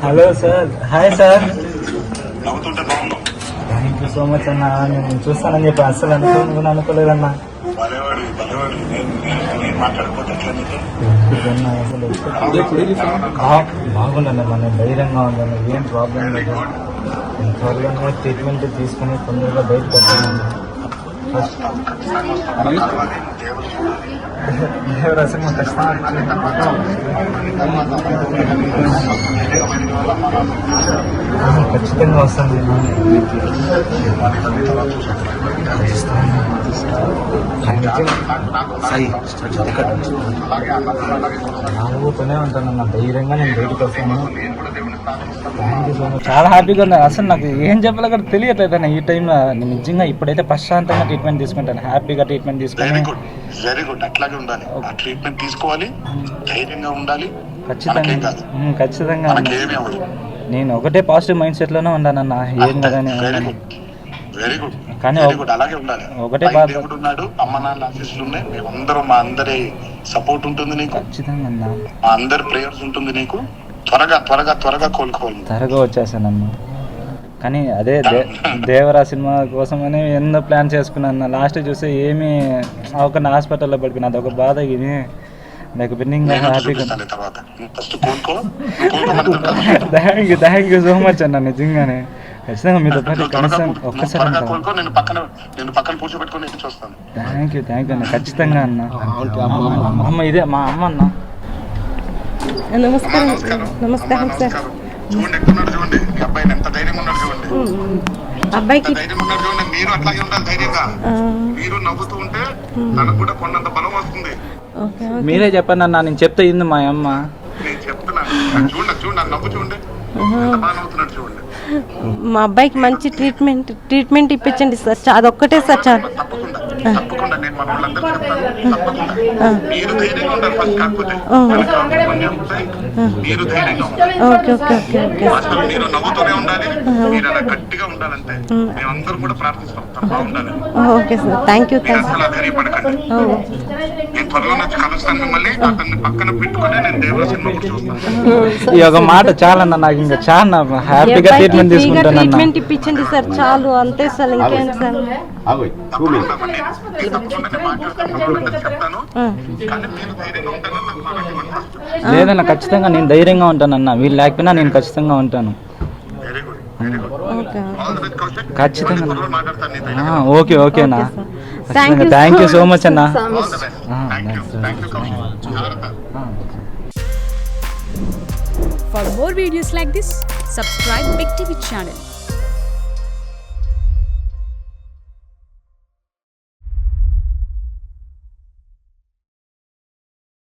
Hello sir, hi sir. Thank you so much అన్న. నేను చూస్తానని చెప్పి అస్సలు అనుకోలేదన్నా. బాగుందన్న, మన ధైర్యంగా ఉందన్న, ఏం ప్రాబ్లం లేదు. త్వరగా ట్రీట్మెంట్ తీసుకుని తొందరగా బయటకు వస్తానన్నా. దేవరాశిని ఖచ్చితంగా వస్తుంది. నాలుగుతూనే ఉంటానన్న, ధైర్యంగా నేను బయటకు వస్తాను. చాలా హ్యాపీగా ఉంది. అసలు నాకు ఏం చెప్పాలో కూడా తెలియట్లేదు అన్న. ఈ టైంలో నేను నిజంగా ఇప్పుడైతే ప్రశాంతంగా ట్రీట్మెంట్ తీసుకుంటాను, హ్యాపీగా ట్రీట్మెంట్ తీసుకుని. వెరీ గుడ్, అట్లాగే ఉండాలి. ట్రీట్మెంట్ తీసుకోవాలి, ధైర్యంగా ఉండాలి. ఖచ్చితంగా నేను ఒకటే పాజిటివ్ మైండ్ సెట్ లోనే ఉన్నానన్న. ఏం కదని వెరీ గుడ్, కానీ అలాగే ఉండాలి. ఒకటే దేవుడు ఉన్నాడు, అమ్మ నాన్న ఆశీస్సులు ఉన్నాయి, మేమందరం మా అందరి సపోర్ట్ ఉంటుంది నీకు. ఖచ్చితంగా మా అందరి ప్రేయర్స్ ఉంటుంది నీకు. త్వరగా త్వరగా త్వరగా కోలుకోవాలి. త్వరగా వచ్చేసానన్న. కానీ అదే దేవరా సినిమా కోసమని ఎన్నో ప్లాన్ చేసుకున్నాను. లాస్ట్ చూస్తే ఏమీ ఒక హాస్పిటల్లో పడిపోయినా, అదొక బాధ. ఇది లేకపోతే ఇంకా హ్యాపీగా. థ్యాంక్ యూ సో మచ్ అన్న. నిజంగానే ఖచ్చితంగా మీతో పాటు కనీసం ఒక్కసారి. థ్యాంక్ యూ అన్న, ఖచ్చితంగా అన్న. అమ్మ ఇదే మా అమ్మ అన్న. నమస్కారం. నమస్కారం సార్. అబ్బాయికి మీరు అట్లాగే ఉండాలి, ధైర్యంగా. మీరు నవ్వుతూ ఉంటే తనకు కూడా కొన్నంత బలం వస్తుంది. మీరే చెప్పండి అన్న, నేను చెప్తే ఇంది మా అమ్మ. నేను చెప్తున్నాను, చూడండి నవ్వు చూడండి, బాగా నవ్వుతున్నాడు చూడండి. మా అబ్బాయికి మంచి ట్రీట్మెంట్ ఇప్పించండి సార్. అదొక్కటే సార్ చాలు. తప్పకుండా నేను మన వాళ్ళందరూ చెప్తాను. తప్పకుండా మీరు ధైర్యంగా ఉండాలి ఫస్ట్. కాకపోతే మీరు ధైర్యంగా ఉండాలి. అసలు మీరు నవ్వుతూనే ఉండాలి, మీరు అలా గట్టిగా ఉండాలంటే మేమందరం కూడా ప్రార్థిస్తాం బాగుండాలి. Okay sir, thank you. అసలు ధైర్యపడకండి. నేను త్వరలో వచ్చి కలుస్తాను మిమ్మల్ని. అతన్ని పక్కన పెట్టుకుని నేను దేవుడి సినిమా కూడా చూస్తాను. ఈ ఒక మాట చాలన్నా, నాకు ఇంకా చాలా హ్యాపీగా ట్రీట్మెంట్ ఇప్పించండి సార్, చాలు అంతే సార్. ఇంకేం సార్. లేదన్న, ఖచ్చితంగా నేను ధైర్యంగా ఉంటానన్న. వీళ్ళు లేకపోయినా నేను ఖచ్చితంగా ఉంటాను. ఖచ్చితంగా. ఓకేనా. థ్యాంక్ యూ సో మచ్ అన్న. For more videos like this, subscribe Big TV channel.